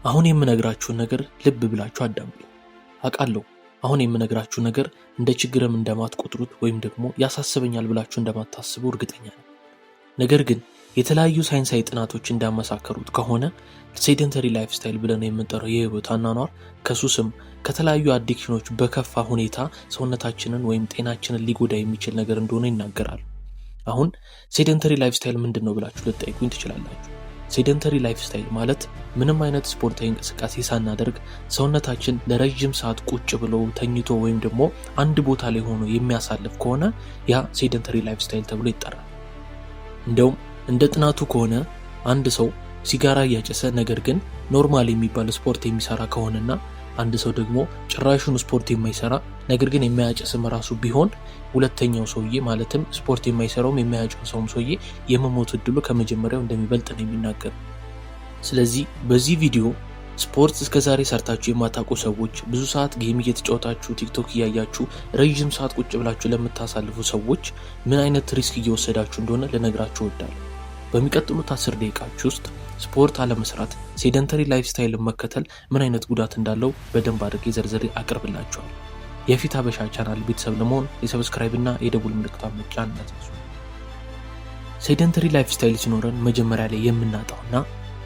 አሁን የምነግራችሁን ነገር ልብ ብላችሁ አዳምጡ። አውቃለሁ አሁን የምነግራችሁ ነገር እንደ ችግርም እንደማትቆጥሩት ወይም ደግሞ ያሳስበኛል ብላችሁ እንደማታስቡ እርግጠኛ ነኝ። ነገር ግን የተለያዩ ሳይንሳዊ ጥናቶች እንዳመሳከሩት ከሆነ ሴደንተሪ ላይፍ ስታይል ብለን የምንጠራው የህይወት አኗኗር ከሱስም ከተለያዩ አዲክሽኖች በከፋ ሁኔታ ሰውነታችንን ወይም ጤናችንን ሊጎዳ የሚችል ነገር እንደሆነ ይናገራሉ። አሁን ሴደንተሪ ላይፍ ስታይል ምንድን ነው ብላችሁ ልትጠይቁኝ ትችላላችሁ። ሴደንተሪ ላይፍ ስታይል ማለት ምንም አይነት ስፖርታዊ እንቅስቃሴ ሳናደርግ ሰውነታችን ለረጅም ሰዓት ቁጭ ብሎ ተኝቶ ወይም ደግሞ አንድ ቦታ ላይ ሆኖ የሚያሳልፍ ከሆነ ያ ሴደንተሪ ላይፍ ስታይል ተብሎ ይጠራል። እንደውም እንደ ጥናቱ ከሆነ አንድ ሰው ሲጋራ እያጨሰ ነገር ግን ኖርማል የሚባል ስፖርት የሚሰራ ከሆነና አንድ ሰው ደግሞ ጭራሹን ስፖርት የማይሰራ ነገር ግን የሚያጨስም ራሱ ቢሆን ሁለተኛው ሰውዬ ማለትም ስፖርት የማይሰራውም የሚያጨሰውም ሰውዬ የመሞት እድሉ ከመጀመሪያው እንደሚበልጥ ነው የሚናገር። ስለዚህ በዚህ ቪዲዮ ስፖርት እስከዛሬ ሰርታችሁ የማታውቁ ሰዎች፣ ብዙ ሰዓት ጌም እየተጫወታችሁ ቲክቶክ እያያችሁ ረጅም ሰዓት ቁጭ ብላችሁ ለምታሳልፉ ሰዎች ምን አይነት ሪስክ እየወሰዳችሁ እንደሆነ ልነግራችሁ እወዳለሁ። በሚቀጥሉት 10 ደቂቃዎች ውስጥ ስፖርት አለመስራት፣ ሴደንተሪ ላይፍ ስታይል መከተል ምን አይነት ጉዳት እንዳለው በደንብ አድርጌ ዘርዝሬ አቀርብላችኋል። የፊት ሀበሻ ቻናል ቤተሰብ ለመሆን የሰብስክራይብ እና የደውል ምልክቷን መጫን እንዳትረሱ። ሴደንተሪ ላይፍ ስታይል ሲኖረን መጀመሪያ ላይ የምናጣውና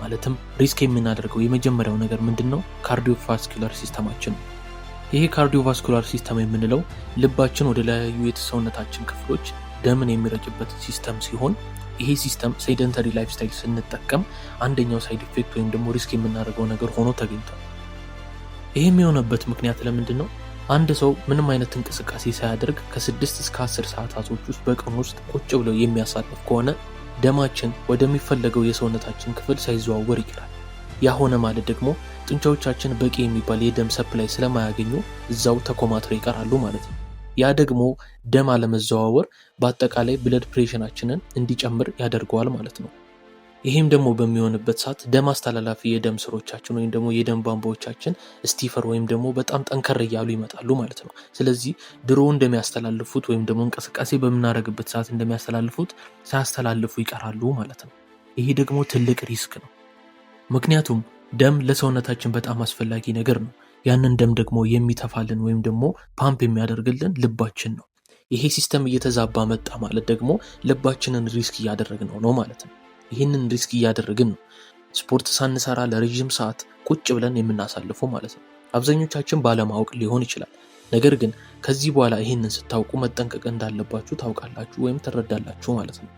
ማለትም ሪስክ የምናደርገው የመጀመሪያው ነገር ምንድነው? ካርዲዮቫስኩላር ሲስተማችን ነው። ይሄ ካርዲዮቫስኩላር ሲስተም የምንለው ልባችን ወደ ለያዩ የሰውነታችን ክፍሎች ደምን የሚረጭበት ሲስተም ሲሆን ይሄ ሲስተም ሴደንተሪ ላይፍ ስታይል ስንጠቀም አንደኛው ሳይድ ኢፌክት ወይም ደግሞ ሪስክ የምናደርገው ነገር ሆኖ ተገኝቷል። ይሄ የሚሆነበት ምክንያት ለምንድን ነው? አንድ ሰው ምንም አይነት እንቅስቃሴ ሳያደርግ ከ6 እስከ 10 ሰዓታቶች ውስጥ በቀን ውስጥ ቁጭ ብለው የሚያሳልፍ ከሆነ ደማችን ወደሚፈለገው የሰውነታችን ክፍል ሳይዘዋወር ይቀራል። ያ ሆነ ማለት ደግሞ ጡንቻዎቻችን በቂ የሚባል የደም ሰፕላይ ስለማያገኙ እዛው ተኮማትረው ይቀራሉ ማለት ነው። ያ ደግሞ ደም አለመዘዋወር በአጠቃላይ ብለድ ፕሬሽራችንን እንዲጨምር ያደርገዋል ማለት ነው። ይህም ደግሞ በሚሆንበት ሰዓት ደም አስተላላፊ የደም ስሮቻችን ወይም ደግሞ የደም ቧንቧዎቻችን ስቲፈር ወይም ደግሞ በጣም ጠንከር እያሉ ይመጣሉ ማለት ነው። ስለዚህ ድሮ እንደሚያስተላልፉት ወይም ደግሞ እንቅስቃሴ በምናደርግበት ሰዓት እንደሚያስተላልፉት ሳያስተላልፉ ይቀራሉ ማለት ነው። ይሄ ደግሞ ትልቅ ሪስክ ነው። ምክንያቱም ደም ለሰውነታችን በጣም አስፈላጊ ነገር ነው። ያንን ደም ደግሞ የሚተፋልን ወይም ደግሞ ፓምፕ የሚያደርግልን ልባችን ነው። ይሄ ሲስተም እየተዛባ መጣ ማለት ደግሞ ልባችንን ሪስክ እያደረግነው ነው ማለት ነው። ይህንን ሪስክ እያደረግን ነው ስፖርት ሳንሰራ ለረጅም ሰዓት ቁጭ ብለን የምናሳልፈው ማለት ነው። አብዛኞቻችን ባለማወቅ ሊሆን ይችላል። ነገር ግን ከዚህ በኋላ ይህንን ስታውቁ መጠንቀቅ እንዳለባችሁ ታውቃላችሁ ወይም ትረዳላችሁ ማለት ነው።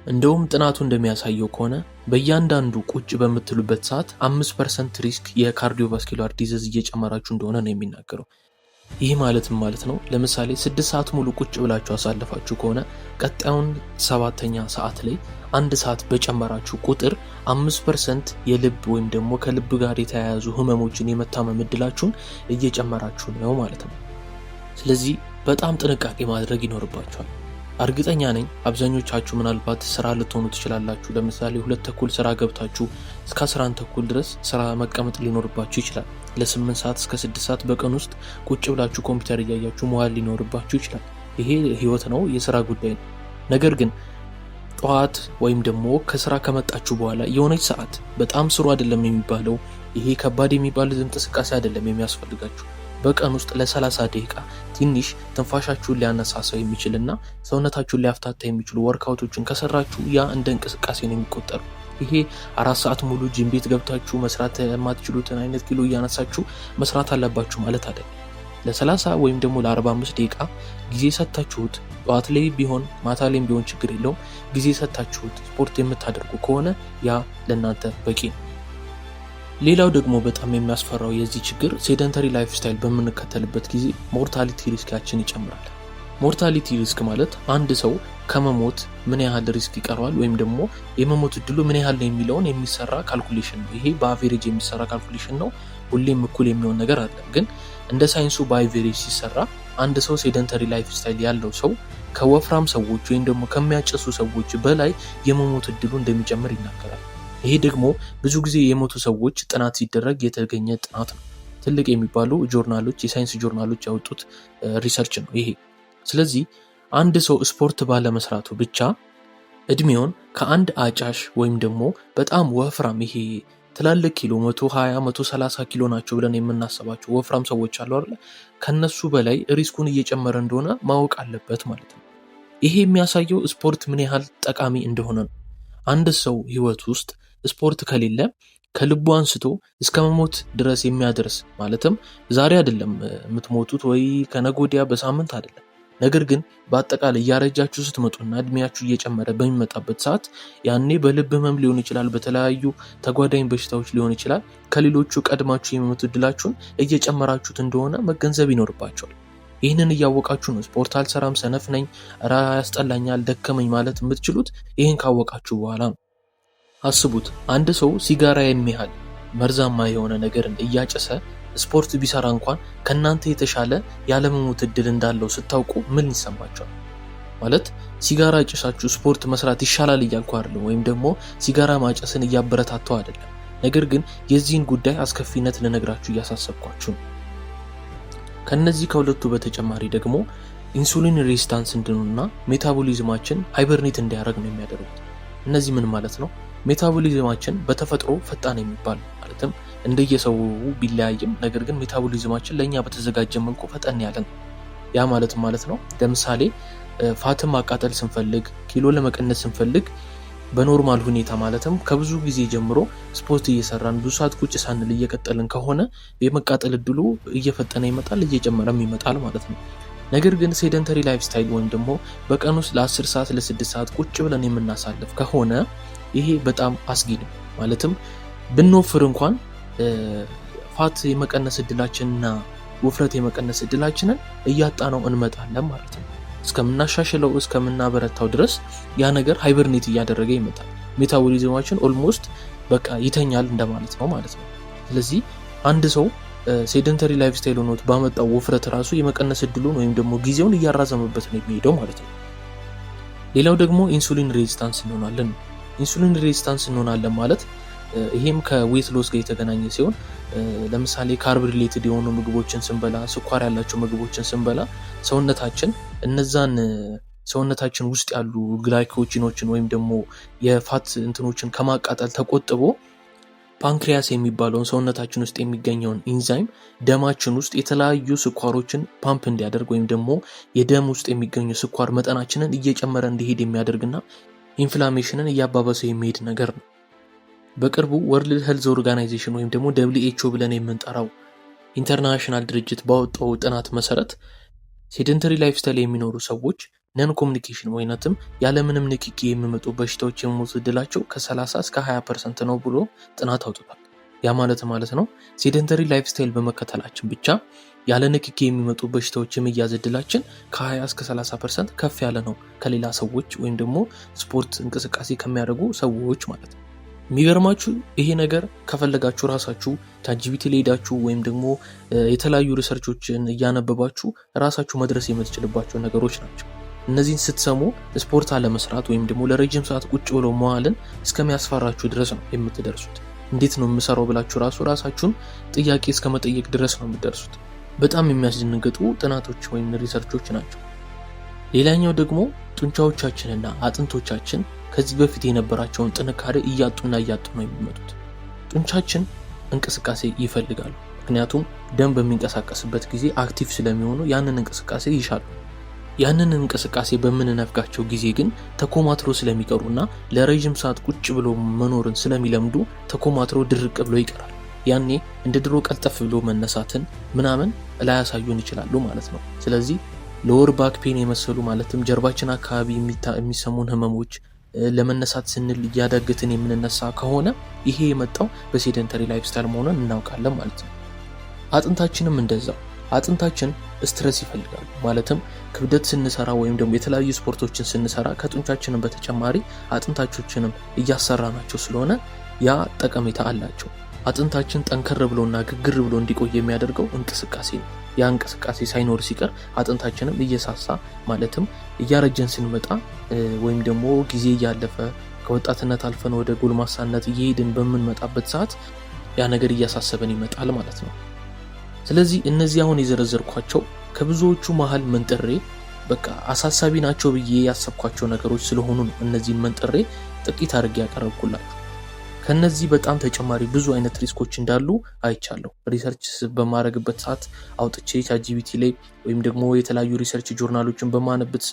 እንደውም ጥናቱ እንደሚያሳየው ከሆነ በእያንዳንዱ ቁጭ በምትሉበት ሰዓት 5% ሪስክ የካርዲዮቫስኩላር ዲዚዝ እየጨመራችሁ እንደሆነ ነው የሚናገረው። ይህ ማለት ነው ለምሳሌ 6 ሰዓት ሙሉ ቁጭ ብላችሁ አሳልፋችሁ ከሆነ ቀጣዩን 7ኛ ሰዓት ላይ 1 ሰዓት በጨመራችሁ ቁጥር 5% የልብ ወይም ደግሞ ከልብ ጋር የተያያዙ ህመሞችን የመታመም እድላችሁን እየጨመራችሁ ነው ማለት ነው። ስለዚህ በጣም ጥንቃቄ ማድረግ ይኖርባችኋል። እርግጠኛ ነኝ አብዛኞቻችሁ ምናልባት ስራ ልትሆኑ ትችላላችሁ። ለምሳሌ 2:30 ስራ ገብታችሁ እስከ 11:30 ድረስ ስራ መቀመጥ ሊኖርባችሁ ይችላል። ለ8 ሰዓት እስከ 6 ሰዓት በቀን ውስጥ ቁጭ ብላችሁ ኮምፒውተር እያያችሁ መዋል ሊኖርባችሁ ይችላል። ይሄ ህይወት ነው፣ የስራ ጉዳይ ነው። ነገር ግን ጠዋት ወይም ደግሞ ከስራ ከመጣችሁ በኋላ የሆነች ሰዓት በጣም ስሩ አይደለም የሚባለው፣ ይሄ ከባድ የሚባል እንቅስቃሴ አይደለም የሚያስፈልጋችሁ። በቀን ውስጥ ለ30 ደቂቃ ትንሽ ትንፋሻችሁን ሊያነሳሳው የሚችልና ሰውነታችሁን ሊያፍታታ የሚችሉ ወርክአውቶችን ከሰራችሁ ያ እንደ እንቅስቃሴ ነው የሚቆጠሩ። ይሄ 4 ሰዓት ሙሉ ጂም ቤት ገብታችሁ መስራት የማትችሉትን አይነት ኪሎ እያነሳችሁ መስራት አለባችሁ ማለት አይደለም። ለ30 ወይም ደግሞ ለ45 ደቂቃ ጊዜ ሰጣችሁት፣ ጠዋት ላይ ቢሆን ማታ ላይም ቢሆን ችግር የለውም፣ ጊዜ ሰጣችሁት ስፖርት የምታደርጉ ከሆነ ያ ለእናንተ በቂ ነው። ሌላው ደግሞ በጣም የሚያስፈራው የዚህ ችግር ሴደንተሪ ላይፍ ስታይል በምንከተልበት ጊዜ ሞርታሊቲ ሪስካችን ይጨምራል። ሞርታሊቲ ሪስክ ማለት አንድ ሰው ከመሞት ምን ያህል ሪስክ ይቀረዋል ወይም ደግሞ የመሞት እድሉ ምን ያህል ነው የሚለውን የሚሰራ ካልኩሌሽን ነው። ይሄ በአቬሬጅ የሚሰራ ካልኩሌሽን ነው። ሁሌም እኩል የሚሆን ነገር አለ። ግን እንደ ሳይንሱ በአቬሬጅ ሲሰራ አንድ ሰው ሴደንተሪ ላይፍ ስታይል ያለው ሰው ከወፍራም ሰዎች ወይም ደግሞ ከሚያጨሱ ሰዎች በላይ የመሞት እድሉ እንደሚጨምር ይናገራል። ይሄ ደግሞ ብዙ ጊዜ የሞቱ ሰዎች ጥናት ሲደረግ የተገኘ ጥናት ነው። ትልቅ የሚባሉ ጆርናሎች፣ የሳይንስ ጆርናሎች ያወጡት ሪሰርች ነው ይሄ። ስለዚህ አንድ ሰው ስፖርት ባለመስራቱ ብቻ እድሜውን ከአንድ አጫሽ ወይም ደግሞ በጣም ወፍራም ይሄ ትላልቅ ኪሎ 120 130 ኪሎ ናቸው ብለን የምናስባቸው ወፍራም ሰዎች አሉ አይደል? ከነሱ በላይ ሪስኩን እየጨመረ እንደሆነ ማወቅ አለበት ማለት ነው። ይሄ የሚያሳየው ስፖርት ምን ያህል ጠቃሚ እንደሆነ ነው። አንድ ሰው ህይወት ውስጥ ስፖርት ከሌለ ከልቡ አንስቶ እስከ መሞት ድረስ የሚያደርስ ማለትም ዛሬ አይደለም የምትሞቱት ወይ ከነገ ወዲያ በሳምንት አይደለም። ነገር ግን በአጠቃላይ እያረጃችሁ ስትመጡና እድሜያችሁ እየጨመረ በሚመጣበት ሰዓት ያኔ በልብ ህመም ሊሆን ይችላል፣ በተለያዩ ተጓዳኝ በሽታዎች ሊሆን ይችላል። ከሌሎቹ ቀድማችሁ የመሞት እድላችሁን እየጨመራችሁት እንደሆነ መገንዘብ ይኖርባቸዋል። ይህንን እያወቃችሁ ነው ስፖርት አልሰራም፣ ሰነፍ ነኝ፣ ራ ያስጠላኛል፣ ደከመኝ ማለት የምትችሉት ይህን ካወቃችሁ በኋላ ነው። አስቡት፣ አንድ ሰው ሲጋራ የሚያህል መርዛማ የሆነ ነገርን እያጨሰ ስፖርት ቢሰራ እንኳን ከናንተ የተሻለ ያለመሞት እድል እንዳለው ስታውቁ ምን ይሰማቸዋል? ማለት ሲጋራ ጭሳችሁ ስፖርት መስራት ይሻላል እያልኩ አይደለም፣ ወይም ደግሞ ሲጋራ ማጨስን እያበረታተው አይደለም። ነገር ግን የዚህን ጉዳይ አስከፊነት ልነግራችሁ እያሳሰብኳችሁ ነው። ከነዚህ ከሁለቱ በተጨማሪ ደግሞ ኢንሱሊን ሬዚስታንስ እንድንሆንና ሜታቦሊዝማችን ሃይበርኔት እንዲያደርግ ነው የሚያደርጉት። እነዚህ ምን ማለት ነው? ሜታቦሊዝማችን በተፈጥሮ ፈጣን የሚባል ማለትም እንደየሰው ቢለያይም ነገር ግን ሜታቦሊዝማችን ለኛ በተዘጋጀ መልኩ ፈጠን ያለ ነው። ያ ማለት ነው ለምሳሌ ፋትን ማቃጠል ስንፈልግ፣ ኪሎ ለመቀነስ ስንፈልግ በኖርማል ሁኔታ ማለትም ከብዙ ጊዜ ጀምሮ ስፖርት እየሰራን ብዙ ሰዓት ቁጭ ሳንል እየቀጠልን ከሆነ የመቃጠል እድሉ እየፈጠነ ይመጣል፣ እየጨመረም ይመጣል ማለት ነው። ነገር ግን ሴደንተሪ ላይፍ ስታይል ወይም ደግሞ በቀን ውስጥ ለ10 ሰዓት ለ6 ሰዓት ቁጭ ብለን የምናሳልፍ ከሆነ ይሄ በጣም አስጊ ነው። ማለትም ብንወፍር እንኳን ፋት የመቀነስ እድላችንና ውፍረት የመቀነስ እድላችንን እያጣነው እንመጣለን ማለት ነው። እስከምናሻሽለው እስከምናበረታው ድረስ ያ ነገር ሃይበርኔት እያደረገ ይመጣል። ሜታቦሊዝማችን ኦልሞስት በቃ ይተኛል እንደማለት ነው ማለት ነው። ስለዚህ አንድ ሰው ሴደንተሪ ላይፍ ስታይል ሆኖት ባመጣው ውፍረት ራሱ የመቀነስ እድሉን ወይም ደግሞ ጊዜውን እያራዘመበት ነው የሚሄደው ማለት ነው። ሌላው ደግሞ ኢንሱሊን ሬዚስታንስ እንሆናለን። ኢንሱሊን ሬዚስታንስ እንሆናለን ማለት ይሄም ከዌት ሎስ ጋር የተገናኘ ሲሆን ለምሳሌ ካርብ ሪሌትድ የሆኑ ምግቦችን ስንበላ፣ ስኳር ያላቸው ምግቦችን ስንበላ ሰውነታችን እነዛን ሰውነታችን ውስጥ ያሉ ግላይኮጂኖችን ወይም ደግሞ የፋት እንትኖችን ከማቃጠል ተቆጥቦ ፓንክሪያስ የሚባለውን ሰውነታችን ውስጥ የሚገኘውን ኢንዛይም ደማችን ውስጥ የተለያዩ ስኳሮችን ፓምፕ እንዲያደርግ ወይም ደግሞ የደም ውስጥ የሚገኙ ስኳር መጠናችንን እየጨመረ እንዲሄድ የሚያደርግና ኢንፍላሜሽንን እያባባሰ የሚሄድ ነገር ነው። በቅርቡ ወርልድ ሄልዝ ኦርጋናይዜሽን ወይም ደግሞ WHO ብለን የምንጠራው ኢንተርናሽናል ድርጅት ባወጣው ጥናት መሰረት ሴደንተሪ ላይፍ ስታይል የሚኖሩ ሰዎች ነን ኮሚኒኬሽን ወይነትም ያለምንም ንክኪ የሚመጡ በሽታዎች የሞት እድላቸው ከ30 እስከ 20% ነው ብሎ ጥናት አውጥቷል። ያ ማለት ነው ሴደንተሪ ላይፍ ስታይል በመከተላችን ብቻ ያለ ንክኪ የሚመጡ በሽታዎች የመያዝ እድላችን ከ20 እስከ 30% ከፍ ያለ ነው ከሌላ ሰዎች ወይም ደግሞ ስፖርት እንቅስቃሴ ከሚያደርጉ ሰዎች ማለት ነው። የሚገርማችሁ ይሄ ነገር ከፈለጋችሁ ራሳችሁ ቻትጂፒቲ ላይ ሄዳችሁ ወይም ደግሞ የተለያዩ ሪሰርቾችን እያነበባችሁ ራሳችሁ መድረስ የምትችልባቸው ነገሮች ናቸው። እነዚህን ስትሰሙ ስፖርት አለመስራት ወይም ደግሞ ለረጅም ሰዓት ቁጭ ብሎ መዋልን እስከሚያስፈራችሁ ድረስ ነው የምትደርሱት። እንዴት ነው የምሰራው ብላችሁ ራሳችሁን ጥያቄ እስከ መጠየቅ ድረስ ነው የምትደርሱት። በጣም የሚያስደነግጡ ጥናቶች ወይም ሪሰርቾች ናቸው። ሌላኛው ደግሞ ጡንቻዎቻችንና አጥንቶቻችን ከዚህ በፊት የነበራቸውን ጥንካሬ እያጡ ነው የሚመጡት። ጡንቻችን እንቅስቃሴ ይፈልጋሉ፣ ምክንያቱም ደም በሚንቀሳቀስበት ጊዜ አክቲቭ ስለሚሆኑ ያንን እንቅስቃሴ ይሻሉ። ያንን እንቅስቃሴ በምንነፍጋቸው ጊዜ ግን ተኮማትሮ ስለሚቀሩና ለረጅም ሰዓት ቁጭ ብሎ መኖርን ስለሚለምዱ ተኮማትሮ ድርቅ ብሎ ይቀራል። ያኔ እንደ ድሮ ቀልጠፍ ብሎ መነሳትን ምናምን ላያሳዩን ይችላሉ ማለት ነው። ስለዚህ ሎወር ባክ ፔን የመሰሉ ማለትም ጀርባችን አካባቢ የሚሰሙን ህመሞች ለመነሳት ስንል እያዳገትን የምንነሳ ከሆነ ይሄ የመጣው በሴደንተሪ ላይፍ ስታይል መሆኑን እናውቃለን ማለት ነው። አጥንታችንም እንደዛው። አጥንታችን ስትረስ ይፈልጋሉ። ማለትም ክብደት ስንሰራ ወይም ደግሞ የተለያዩ ስፖርቶችን ስንሰራ ከጡንቻችንም በተጨማሪ አጥንታችንም እያሰራናቸው ስለሆነ ያ ጠቀሜታ አላቸው። አጥንታችን ጠንከር ብሎና ግግር ብሎ እንዲቆይ የሚያደርገው እንቅስቃሴ ነው። ያ እንቅስቃሴ ሳይኖር ሲቀር አጥንታችንም እየሳሳ ማለትም እያረጀን ስንመጣ ወይም ደግሞ ጊዜ እያለፈ ከወጣትነት አልፈን ወደ ጎልማሳነት እየሄድን በምንመጣበት ሰዓት ያ ነገር እያሳሰበን ይመጣል ማለት ነው። ስለዚህ እነዚህ አሁን የዘረዘርኳቸው ከብዙዎቹ መሃል መንጥሬ በቃ አሳሳቢ ናቸው ብዬ ያሰብኳቸው ነገሮች ስለሆኑ ነው እነዚህን መንጥሬ ጥቂት አድርጌ ያቀረብኩላችሁ። ከነዚህ በጣም ተጨማሪ ብዙ አይነት ሪስኮች እንዳሉ አይቻለሁ። ሪሰርች በማድረግበት ሰዓት አውጥቼ ቻትጂፒቲ ላይ ወይም ደግሞ የተለያዩ ሪሰርች ጆርናሎችን በማነብበት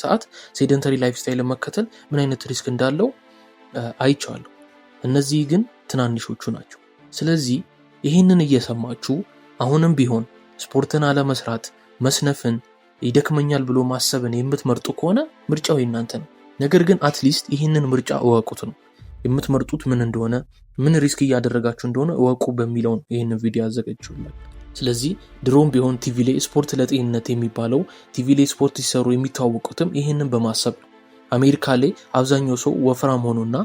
ሰዓት ሴደንተሪ ላይፍ ስታይል መከተል ምን አይነት ሪስክ እንዳለው አይቻለሁ። እነዚህ ግን ትናንሾቹ ናቸው። ስለዚህ ይህንን እየሰማችሁ አሁንም ቢሆን ስፖርትን አለመስራት፣ መስነፍን፣ ይደክመኛል ብሎ ማሰብን የምትመርጡ ከሆነ ምርጫው የእናንተ ነው። ነገር ግን አትሊስት ይህንን ምርጫ እወቁት ነው የምትመርጡት ምን እንደሆነ፣ ምን ሪስክ እያደረጋችሁ እንደሆነ እወቁ በሚለው ይህንን ቪዲዮ አዘጋጅቼላችኋለሁ። ስለዚህ ድሮም ቢሆን ቲቪ ላይ ስፖርት ለጤንነት የሚባለው ቲቪ ላይ ስፖርት ሲሰሩ የሚታወቁትም ይህንን በማሰብ ነው። አሜሪካ ላይ አብዛኛው ሰው ወፍራም ሆኖና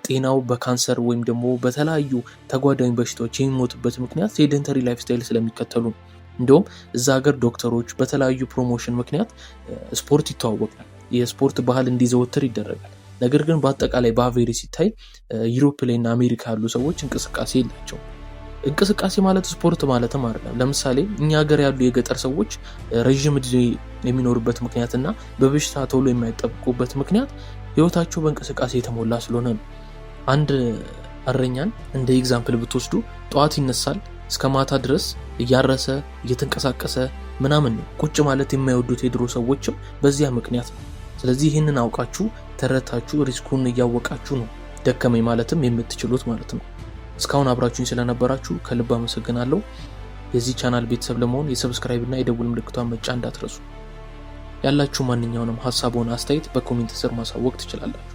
ጤናው በካንሰር ወይም ደግሞ በተለያዩ ተጓዳኝ በሽታዎች የሚሞትበት ምክንያት ሴደንተሪ ላይፍ ስታይል ስለሚከተሉ ነው። እንዲሁም እዛ ሀገር ዶክተሮች በተለያዩ ፕሮሞሽን ምክንያት ስፖርት ይተዋወቃል፣ የስፖርት ባህል እንዲዘወትር ይደረጋል። ነገር ግን በአጠቃላይ በአቬሬ ሲታይ ዩሮፕ ላይ እና አሜሪካ ያሉ ሰዎች እንቅስቃሴ የላቸው። እንቅስቃሴ ማለት ስፖርት ማለትም አይደለም። ለምሳሌ እኛ ሀገር ያሉ የገጠር ሰዎች ረዥም ዕድሜ የሚኖሩበት ምክንያትና በበሽታ ቶሎ የማይጠብቁበት ምክንያት ህይወታቸው በእንቅስቃሴ የተሞላ ስለሆነ ነው። አንድ እረኛን እንደ ኤግዛምፕል ብትወስዱ ጠዋት ይነሳል፣ እስከ ማታ ድረስ እያረሰ እየተንቀሳቀሰ ምናምን ነው። ቁጭ ማለት የማይወዱት የድሮ ሰዎችም በዚያ ምክንያት ነው። ስለዚህ ይህንን አውቃችሁ ተረታችሁ ሪስኩን እያወቃችሁ ነው ደከመኝ ማለትም የምትችሉት ማለት ነው። እስካሁን አብራችሁኝ ስለነበራችሁ ከልብ አመሰግናለሁ። የዚህ ቻናል ቤተሰብ ለመሆን የሰብስክራይብ እና የደውል ምልክቷን መጫን እንዳትረሱ። ያላችሁ ማንኛውንም ሀሳብ ሆነ አስተያየት በኮሜንት ስር ማሳወቅ ትችላላችሁ።